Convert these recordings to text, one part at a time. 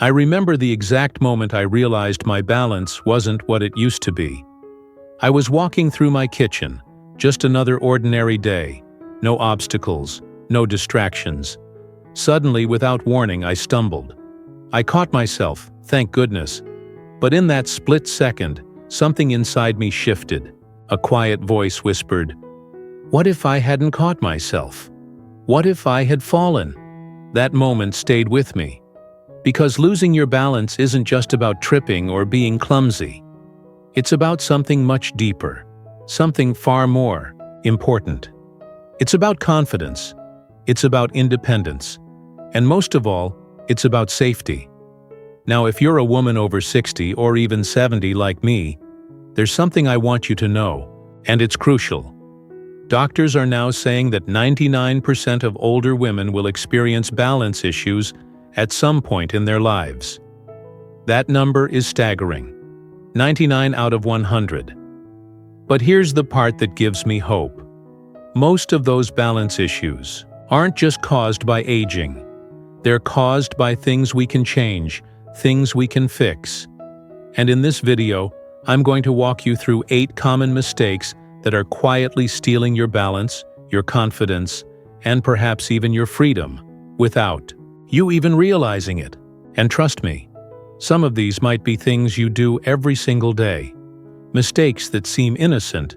I remember the exact moment I realized my balance wasn't what it used to be. I was walking through my kitchen, just another ordinary day. No obstacles, no distractions. Suddenly, without warning, I stumbled. I caught myself, thank goodness. But in that split second, something inside me shifted. A quiet voice whispered, "What if I hadn't caught myself? What if I had fallen?" That moment stayed with me. Because losing your balance isn't just about tripping or being clumsy. It's about something much deeper, something far more important. It's about confidence. It's about independence. And most of all, it's about safety. Now, if you're a woman over 60 or even 70 like me, there's something I want you to know, and it's crucial. Doctors are now saying that 99% of older women will experience balance issues at some point in their lives. That number is staggering. 99 out of 100. But here's the part that gives me hope. Most of those balance issues aren't just caused by aging. They're caused by things we can change, things we can fix. And in this video, I'm going to walk you through 8 common mistakes that are quietly stealing your balance, your confidence, and perhaps even your freedom, without you even realizing it. And trust me, some of these might be things you do every single day. Mistakes that seem innocent,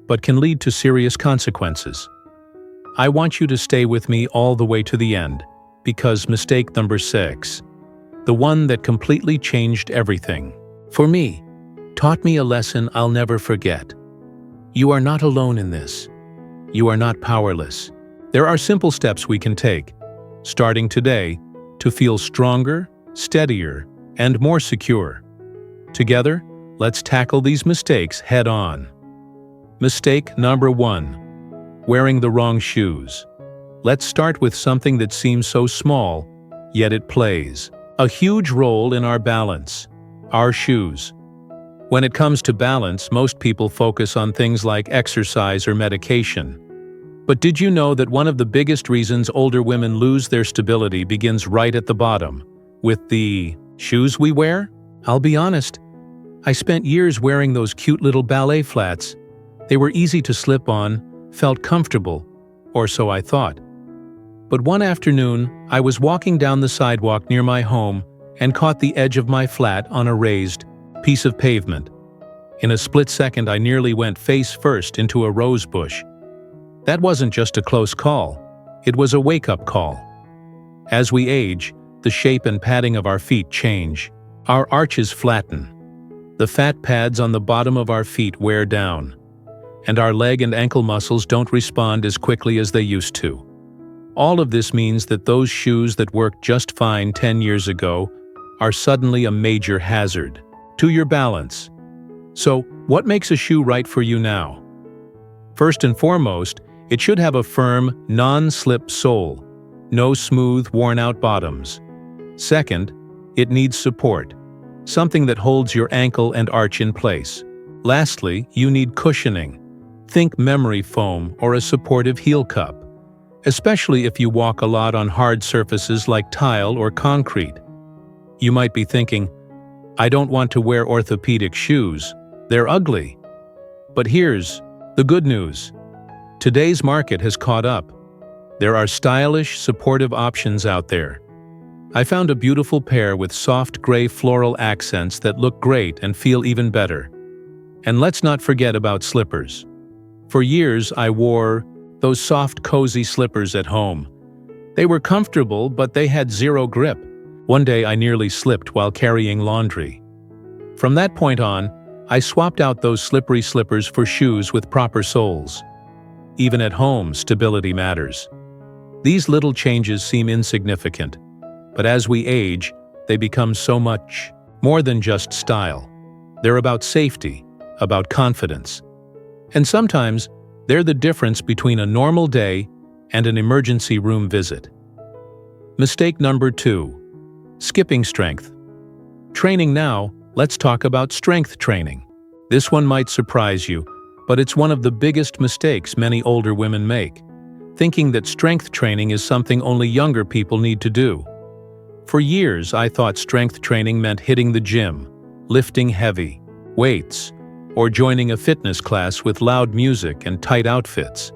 but can lead to serious consequences. I want you to stay with me all the way to the end, because mistake number 6, the one that completely changed everything, for me, taught me a lesson I'll never forget. You are not alone in this. You are not powerless. There are simple steps we can take, starting today, to feel stronger, steadier, and more secure. Together, let's tackle these mistakes head on. Mistake number 1, wearing the wrong shoes. Let's start with something that seems so small, yet it plays a huge role in our balance: our shoes. When it comes to balance, most people focus on things like exercise or medication. But did you know that one of the biggest reasons older women lose their stability begins right at the bottom, with the shoes we wear? I'll be honest, I spent years wearing those cute little ballet flats. They were easy to slip on, felt comfortable, or so I thought. But one afternoon, I was walking down the sidewalk near my home and caught the edge of my flat on a raised piece of pavement. In a split second, I nearly went face first into a rose bush. That wasn't just a close call, it was a wake-up call. As we age, the shape and padding of our feet change. Our arches flatten. The fat pads on the bottom of our feet wear down. And our leg and ankle muscles don't respond as quickly as they used to. All of this means that those shoes that worked just fine 10 years ago are suddenly a major hazard to your balance. So, what makes a shoe right for you now? First and foremost, it should have a firm, non-slip sole, no smooth, worn-out bottoms. Second, it needs support, something that holds your ankle and arch in place. Lastly, you need cushioning. Think memory foam or a supportive heel cup, especially if you walk a lot on hard surfaces like tile or concrete. You might be thinking, I don't want to wear orthopedic shoes. They're ugly. But here's the good news. Today's market has caught up. There are stylish, supportive options out there. I found a beautiful pair with soft gray floral accents that look great and feel even better. And let's not forget about slippers. For years, I wore those soft, cozy slippers at home. They were comfortable, but they had zero grip. One day, I nearly slipped while carrying laundry. From that point on, I swapped out those slippery slippers for shoes with proper soles. Even at home, stability matters. These little changes seem insignificant, but as we age, they become so much more than just style. They're about safety, about confidence. And sometimes, they're the difference between a normal day and an emergency room visit. Mistake number 2. Skipping strength. Training now, let's talk about strength training. This one might surprise you, but it's one of the biggest mistakes many older women make, thinking that strength training is something only younger people need to do. For years, I thought strength training meant hitting the gym, lifting heavy weights, or joining a fitness class with loud music and tight outfits.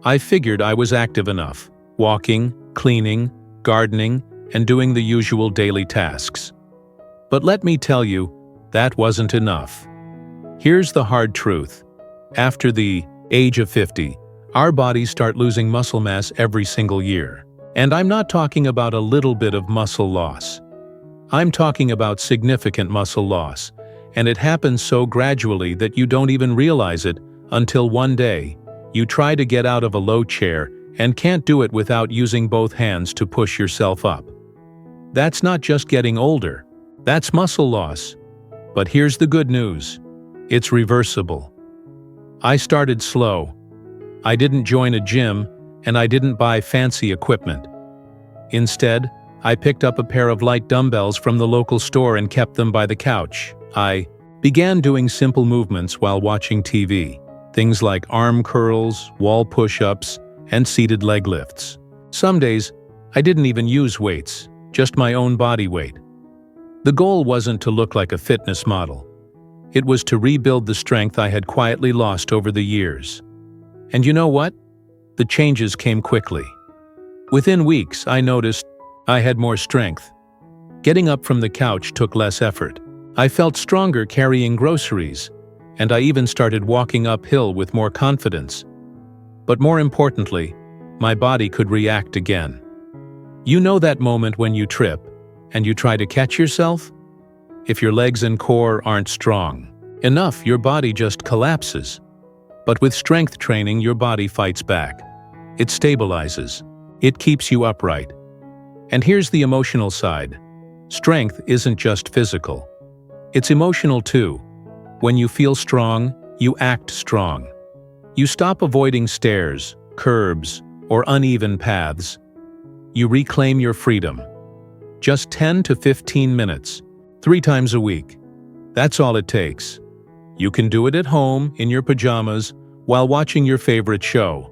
I figured I was active enough, walking, cleaning, gardening, and doing the usual daily tasks. But let me tell you, that wasn't enough. Here's the hard truth. After the age of 50, our bodies start losing muscle mass every single year. And I'm not talking about a little bit of muscle loss. I'm talking about significant muscle loss, and it happens so gradually that you don't even realize it until one day you try to get out of a low chair and can't do it without using both hands to push yourself up. That's not just getting older, that's muscle loss. But here's the good news. It's reversible. I started slow. I didn't join a gym, and I didn't buy fancy equipment. Instead, I picked up a pair of light dumbbells from the local store and kept them by the couch. I began doing simple movements while watching TV, things like arm curls, wall push-ups, and seated leg lifts. Some days, I didn't even use weights, just my own body weight. The goal wasn't to look like a fitness model. It was to rebuild the strength I had quietly lost over the years. And you know what? The changes came quickly. Within weeks, I noticed I had more strength. Getting up from the couch took less effort. I felt stronger carrying groceries, and I even started walking uphill with more confidence. But more importantly, my body could react again. You know that moment when you trip, and you try to catch yourself? If your legs and core aren't strong enough, your body just collapses. But with strength training, your body fights back. It stabilizes. It keeps you upright. And here's the emotional side. Strength isn't just physical. It's emotional too. When you feel strong, you act strong. You stop avoiding stairs, curbs, or uneven paths. You reclaim your freedom. Just 10 to 15 minutes, 3 times a week. That's all it takes. You can do it at home, in your pajamas, while watching your favorite show.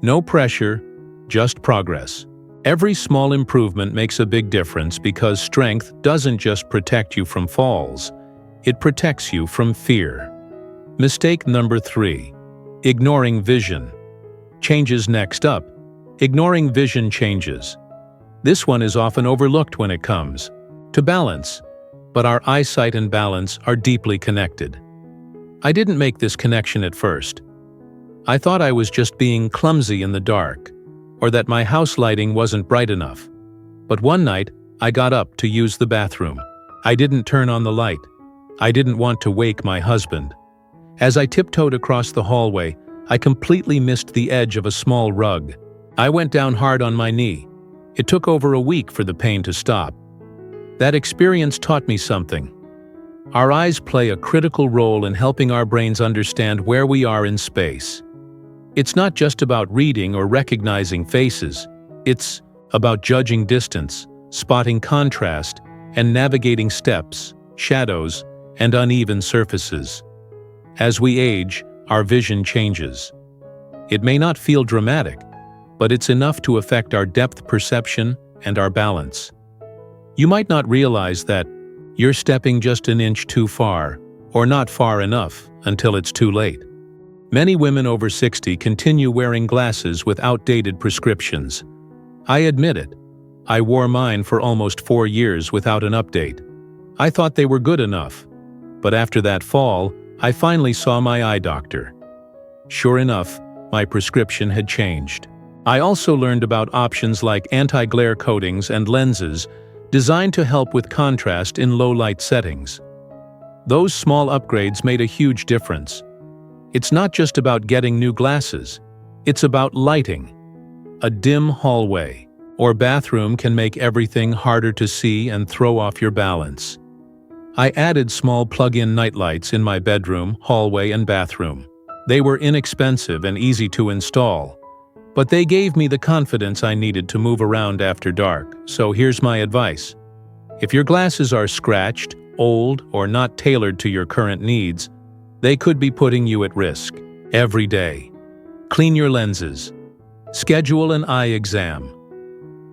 No pressure, just progress. Every small improvement makes a big difference because strength doesn't just protect you from falls, it protects you from fear. Mistake number 3. Ignoring vision. Changes next up. Ignoring vision changes. This one is often overlooked when it comes to balance, but our eyesight and balance are deeply connected. I didn't make this connection at first. I thought I was just being clumsy in the dark, or that my house lighting wasn't bright enough. But one night, I got up to use the bathroom. I didn't turn on the light. I didn't want to wake my husband. As I tiptoed across the hallway, I completely missed the edge of a small rug. I went down hard on my knee. It took over a week for the pain to stop. That experience taught me something. Our eyes play a critical role in helping our brains understand where we are in space. It's not just about reading or recognizing faces. It's about judging distance, spotting contrast, and navigating steps, shadows, and uneven surfaces. As we age, our vision changes. It may not feel dramatic, but it's enough to affect our depth perception and our balance. You might not realize that you're stepping just an inch too far, or not far enough, until it's too late. Many women over 60 continue wearing glasses with outdated prescriptions. I admit it. I wore mine for almost 4 years without an update. I thought they were good enough. But after that fall, I finally saw my eye doctor. Sure enough, my prescription had changed. I also learned about options like anti-glare coatings and lenses designed to help with contrast in low-light settings. Those small upgrades made a huge difference. It's not just about getting new glasses. It's about lighting. A dim hallway or bathroom can make everything harder to see and throw off your balance. I added small plug-in nightlights in my bedroom, hallway, and bathroom. They were inexpensive and easy to install, but they gave me the confidence I needed to move around after dark. So here's my advice. If your glasses are scratched, old, or not tailored to your current needs, they could be putting you at risk. Every day, clean your lenses. Schedule an eye exam.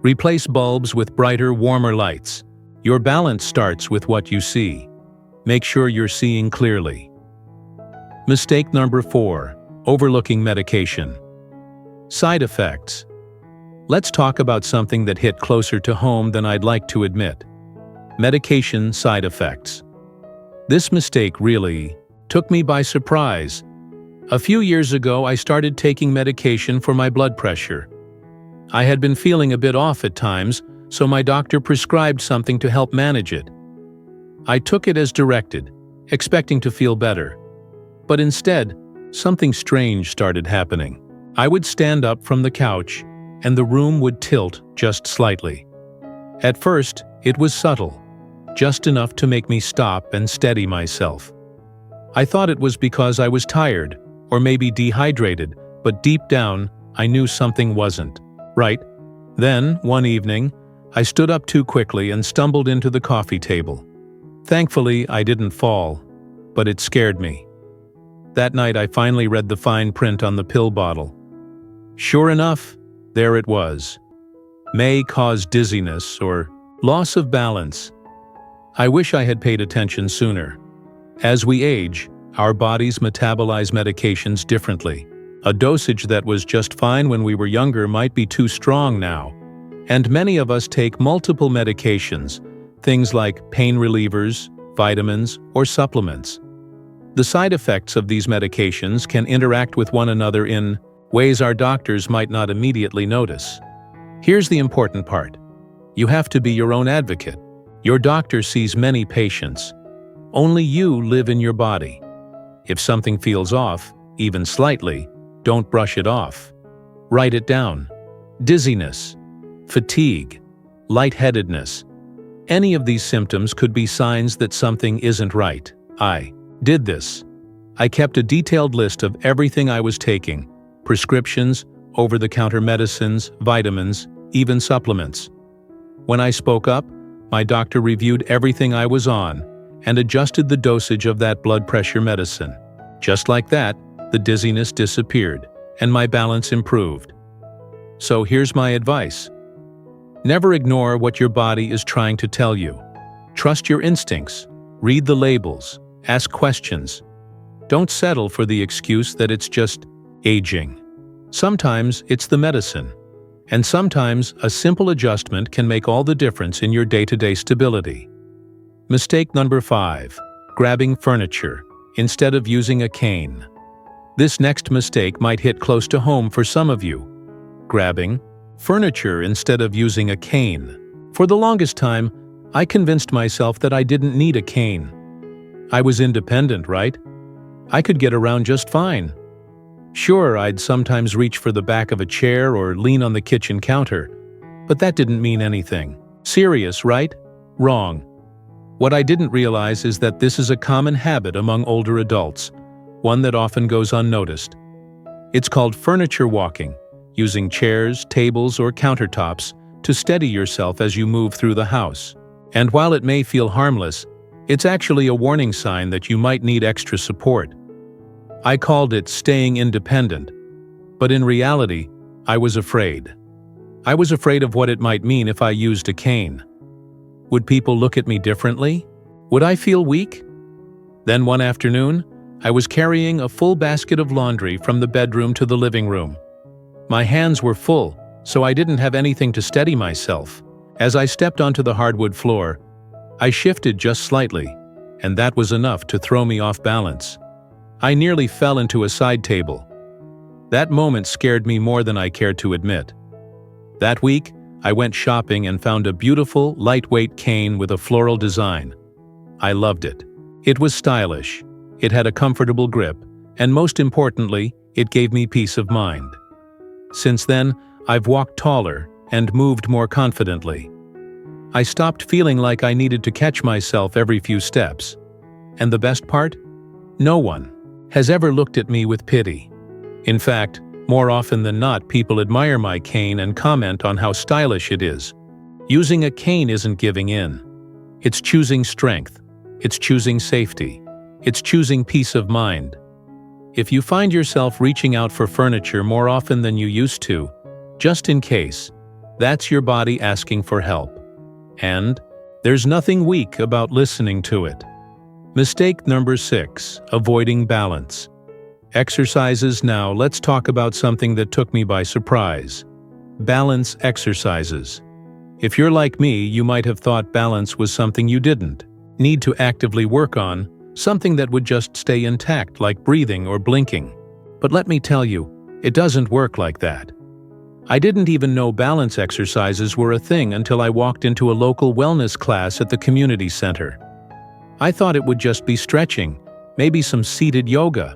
Replace bulbs with brighter, warmer lights. Your balance starts with what you see. Make sure you're seeing clearly. Mistake number 4. Overlooking medication. Side effects. Let's talk about something that hit closer to home than I'd like to admit. Medication side effects. This mistake really took me by surprise. A few years ago, I started taking medication for my blood pressure. I had been feeling a bit off at times, so my doctor prescribed something to help manage it. I took it as directed, expecting to feel better. But instead, something strange started happening. I would stand up from the couch, and the room would tilt just slightly. At first, it was subtle, just enough to make me stop and steady myself. I thought it was because I was tired, or maybe dehydrated, but deep down, I knew something wasn't right. Then, one evening, I stood up too quickly and stumbled into the coffee table. Thankfully, I didn't fall, but it scared me. That night, I finally read the fine print on the pill bottle. Sure enough, there it was. May cause dizziness or loss of balance. I wish I had paid attention sooner. As we age, our bodies metabolize medications differently. A dosage that was just fine when we were younger might be too strong now. And many of us take multiple medications, things like pain relievers, vitamins, or supplements. The side effects of these medications can interact with one another in ways our doctors might not immediately notice. Here's the important part. You have to be your own advocate. Your doctor sees many patients. Only you live in your body. If something feels off, even slightly, don't brush it off. Write it down. Dizziness, fatigue, lightheadedness. Any of these symptoms could be signs that something isn't right. I did this. I kept a detailed list of everything I was taking: prescriptions, over-the-counter medicines, vitamins, even supplements. When I spoke up, my doctor reviewed everything I was on and adjusted the dosage of that blood pressure medicine. Just like that, the dizziness disappeared, and my balance improved. So here's my advice. Never ignore what your body is trying to tell you. Trust your instincts. Read the labels. Ask questions. Don't settle for the excuse that it's just aging. Sometimes it's the medicine. And sometimes a simple adjustment can make all the difference in your day-to-day stability. Mistake number 5. Grabbing furniture instead of using a cane. This next mistake might hit close to home for some of you. Grabbing furniture instead of using a cane. For the longest time, I convinced myself that I didn't need a cane. I was independent, right? I could get around just fine. Sure, I'd sometimes reach for the back of a chair or lean on the kitchen counter, but that didn't mean anything. Serious, right? Wrong. What I didn't realize is that this is a common habit among older adults, one that often goes unnoticed. It's called furniture walking, using chairs, tables, or countertops to steady yourself as you move through the house. And while it may feel harmless, it's actually a warning sign that you might need extra support. I called it staying independent, but in reality, I was afraid. I was afraid of what it might mean if I used a cane. Would people look at me differently? Would I feel weak? Then one afternoon, I was carrying a full basket of laundry from the bedroom to the living room. My hands were full, so I didn't have anything to steady myself. As I stepped onto the hardwood floor, I shifted just slightly, and that was enough to throw me off balance. I nearly fell into a side table. That moment scared me more than I cared to admit. That week, I went shopping and found a beautiful, lightweight cane with a floral design. I loved it. It was stylish, it had a comfortable grip, and most importantly, it gave me peace of mind. Since then, I've walked taller and moved more confidently. I stopped feeling like I needed to catch myself every few steps. And the best part? No one has ever looked at me with pity. In fact, more often than not, people admire my cane and comment on how stylish it is. Using a cane isn't giving in. It's choosing strength. It's choosing safety. It's choosing peace of mind. If you find yourself reaching out for furniture more often than you used to, just in case, That's your body asking for help. And there's nothing weak about listening to it. Mistake number 6, avoiding balance. Exercises. Now, let's talk about something that took me by surprise. Balance exercises. If you're like me, you might have thought balance was something you didn't need to actively work on, something that would just stay intact like breathing or blinking. But let me tell you, it doesn't work like that. I didn't even know balance exercises were a thing until I walked into a local wellness class at the community center. I thought it would just be stretching, maybe some seated yoga.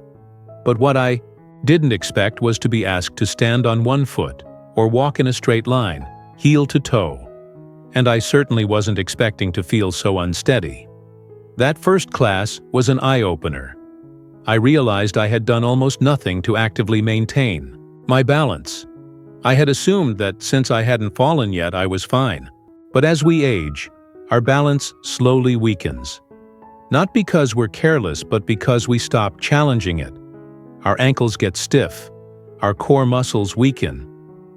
But what I didn't expect was to be asked to stand on one foot or walk in a straight line, heel to toe. And I certainly wasn't expecting to feel so unsteady. That first class was an eye-opener. I realized I had done almost nothing to actively maintain my balance. I had assumed that since I hadn't fallen yet, I was fine. But as we age, our balance slowly weakens. Not because we're careless, but because we stop challenging it. Our ankles get stiff, our core muscles weaken,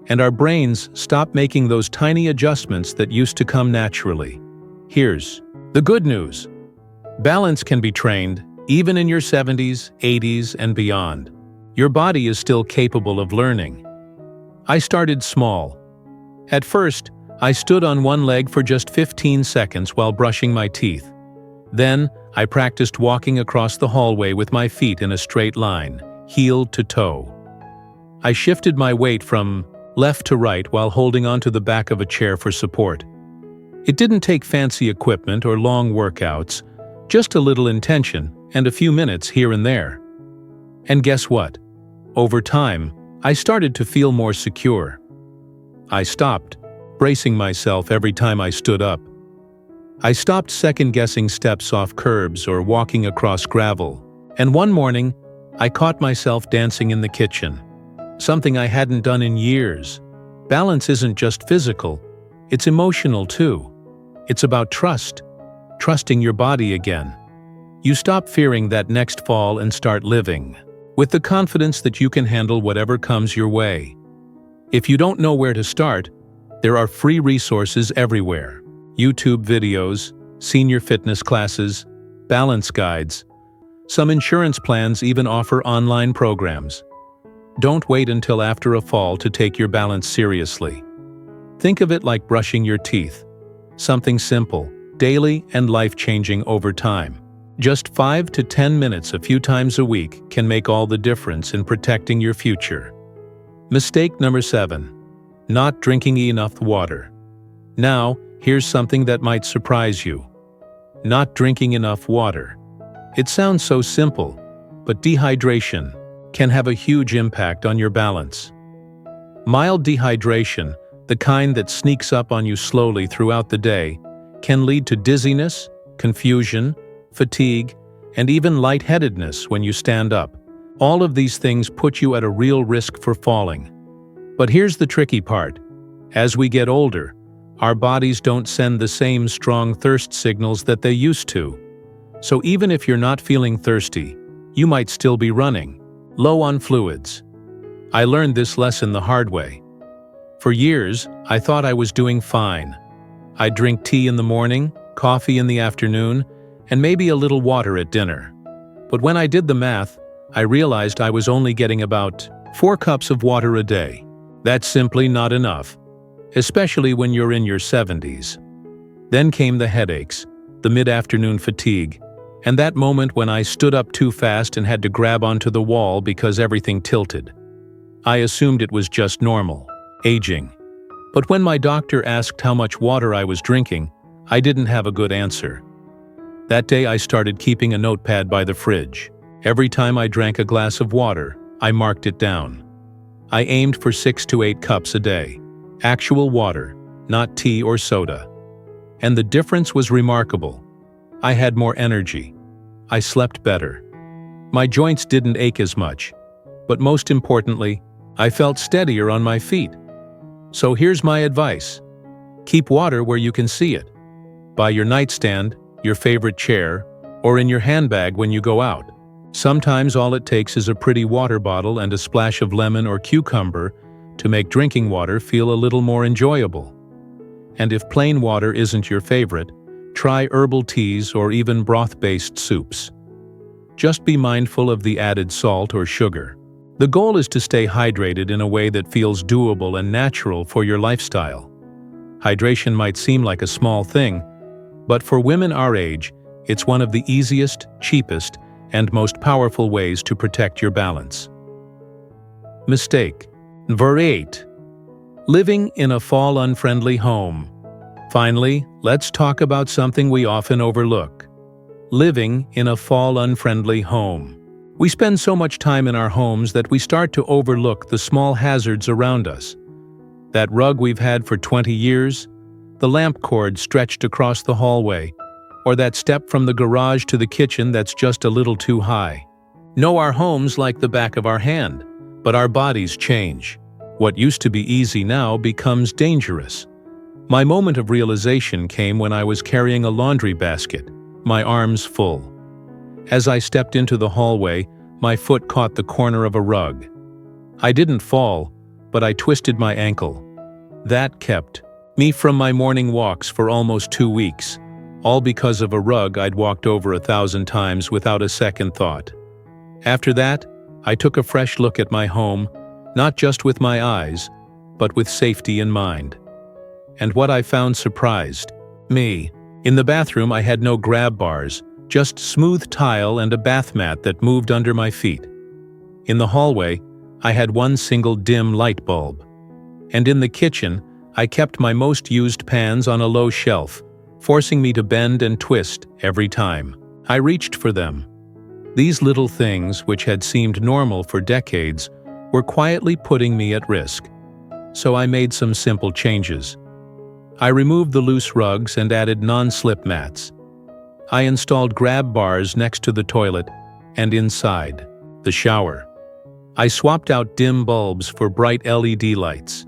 and our brains stop making those tiny adjustments that used to come naturally. Here's the good news. Balance can be trained, even in your 70s, 80s, and beyond. Your body is still capable of learning. I started small. At first, I stood on one leg for just 15 seconds while brushing my teeth. Then, I practiced walking across the hallway with my feet in a straight line, heel to toe. I shifted my weight from left to right while holding onto the back of a chair for support. It didn't take fancy equipment or long workouts, just a little intention and a few minutes here and there. And guess what? Over time, I started to feel more secure. I stopped bracing myself every time I stood up. I stopped second-guessing steps off curbs or walking across gravel. And one morning, I caught myself dancing in the kitchen, something I hadn't done in years. Balance isn't just physical, it's emotional too. It's about trust, trusting your body again. You stop fearing that next fall and start living with the confidence that you can handle whatever comes your way. If you don't know where to start, there are free resources everywhere. YouTube videos, senior fitness classes, balance guides. Some insurance plans even offer online programs. Don't wait until after a fall to take your balance seriously. Think of it like brushing your teeth. Something simple, daily, and life-changing over time. Just 5 to 10 minutes a few times a week can make all the difference in protecting your future. Mistake number 7. Not drinking enough water. Now, here's something that might surprise you. Not drinking enough water. It sounds so simple, but dehydration can have a huge impact on your balance. Mild dehydration, the kind that sneaks up on you slowly throughout the day, can lead to dizziness, confusion, fatigue, and even lightheadedness when you stand up. All of these things put you at a real risk for falling. But here's the tricky part. As we get older, our bodies don't send the same strong thirst signals that they used to. So even if you're not feeling thirsty, you might still be running low on fluids. I learned this lesson the hard way. For years, I thought I was doing fine. I'd drink tea in the morning, coffee in the afternoon, and maybe a little water at dinner. But when I did the math, I realized I was only getting about 4 cups of water a day. That's simply not enough, especially when you're in your 70s. Then came the headaches, the mid-afternoon fatigue, and that moment when I stood up too fast and had to grab onto the wall because everything tilted. I assumed it was just normal, aging. But when my doctor asked how much water I was drinking, I didn't have a good answer. That day I started keeping a notepad by the fridge. Every time I drank a glass of water, I marked it down. I aimed for 6 to 8 cups a day. Actual water, not tea or soda. And the difference was remarkable. I had more energy. I slept better. My joints didn't ache as much. But most importantly, I felt steadier on my feet. So here's my advice. Keep water where you can see it. By your nightstand, your favorite chair, or in your handbag when you go out. Sometimes all it takes is a pretty water bottle and a splash of lemon or cucumber, to make drinking water feel a little more enjoyable. And if plain water isn't your favorite, try herbal teas or even broth-based soups. Just be mindful of the added salt or sugar. The goal is to stay hydrated in a way that feels doable and natural for your lifestyle. Hydration might seem like a small thing, but for women our age, it's one of the easiest, cheapest, and most powerful ways to protect your balance. Mistake Number 8. Living in a fall-unfriendly home. Finally, let's talk about something we often overlook. Living in a fall-unfriendly home. We spend so much time in our homes that we start to overlook the small hazards around us. That rug we've had for 20 years, the lamp cord stretched across the hallway, or that step from the garage to the kitchen that's just a little too high. Know our homes like the back of our hand, but our bodies change. What used to be easy now becomes dangerous. My moment of realization came when I was carrying a laundry basket, my arms full. As I stepped into the hallway, my foot caught the corner of a rug. I didn't fall, but I twisted my ankle. That kept me from my morning walks for almost 2 weeks, all because of a rug I'd walked over 1,000 times without a second thought. After that, I took a fresh look at my home, not just with my eyes, but with safety in mind. And what I found surprised me. In the bathroom, I had no grab bars, just smooth tile and a bath mat that moved under my feet. In the hallway, I had one single dim light bulb. And in the kitchen, I kept my most used pans on a low shelf, forcing me to bend and twist every time I reached for them. These little things, which had seemed normal for decades, were quietly putting me at risk. So I made some simple changes. I removed the loose rugs and added non-slip mats. I installed grab bars next to the toilet and inside the shower. I swapped out dim bulbs for bright LED lights.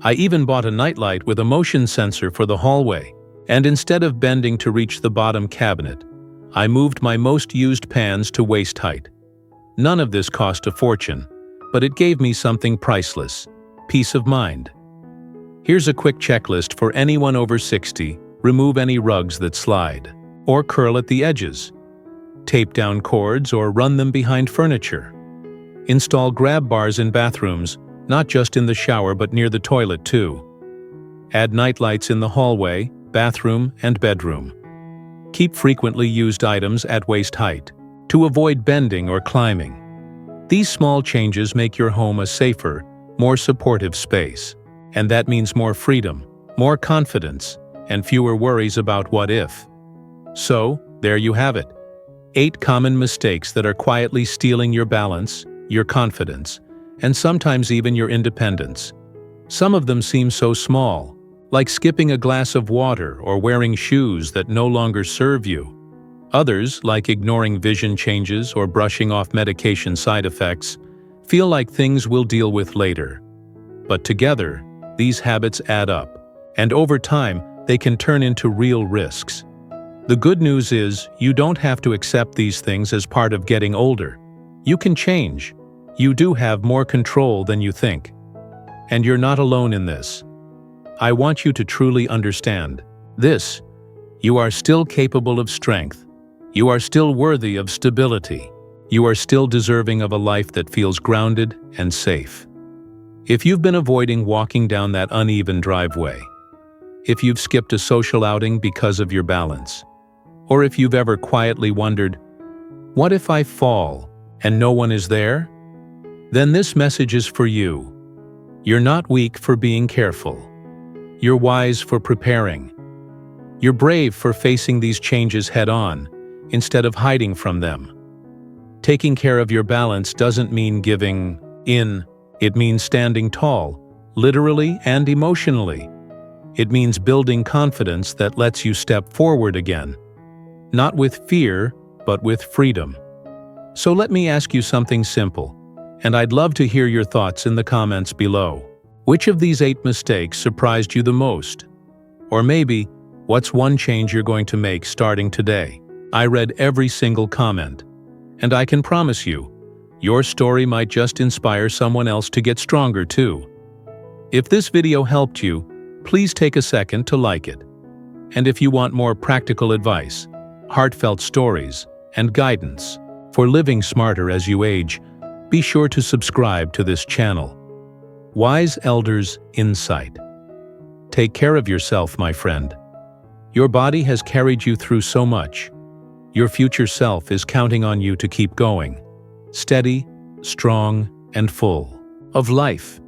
I even bought a nightlight with a motion sensor for the hallway. And instead of bending to reach the bottom cabinet, I moved my most used pans to waist height. None of this cost a fortune, but it gave me something priceless: peace of mind. Here's a quick checklist for anyone over 60. Remove any rugs that slide or curl at the edges. Tape down cords or run them behind furniture. Install grab bars in bathrooms, not just in the shower but near the toilet too. Add nightlights in the hallway, bathroom, and bedroom. Keep frequently used items at waist height to avoid bending or climbing. These small changes make your home a safer, more supportive space. And that means more freedom, more confidence, and fewer worries about what if. So, there you have it. 8 common mistakes that are quietly stealing your balance, your confidence, and sometimes even your independence. Some of them seem so small, like skipping a glass of water or wearing shoes that no longer serve you. Others, like ignoring vision changes or brushing off medication side effects, feel like things we'll deal with later. But together, these habits add up, and over time, they can turn into real risks. The good news is, you don't have to accept these things as part of getting older. You can change. You do have more control than you think. And you're not alone in this. I want you to truly understand this. You are still capable of strength. You are still worthy of stability. You are still deserving of a life that feels grounded and safe. If you've been avoiding walking down that uneven driveway, if you've skipped a social outing because of your balance, or if you've ever quietly wondered, what if I fall and no one is there? Then this message is for you. You're not weak for being careful. You're wise for preparing. You're brave for facing these changes head-on, instead of hiding from them. Taking care of your balance doesn't mean giving in. It means standing tall, literally and emotionally. It means building confidence that lets you step forward again. Not with fear, but with freedom. So let me ask you something simple, and I'd love to hear your thoughts in the comments below. Which of these 8 mistakes surprised you the most? Or maybe, what's one change you're going to make starting today? I read every single comment, and I can promise you, your story might just inspire someone else to get stronger too. If this video helped you, please take a second to like it. And if you want more practical advice, heartfelt stories, and guidance for living smarter as you age, be sure to subscribe to this channel. Wise Elders Insight. Take care of yourself, my friend. Your body has carried you through so much. Your future self is counting on you to keep going, steady, strong, and full of life.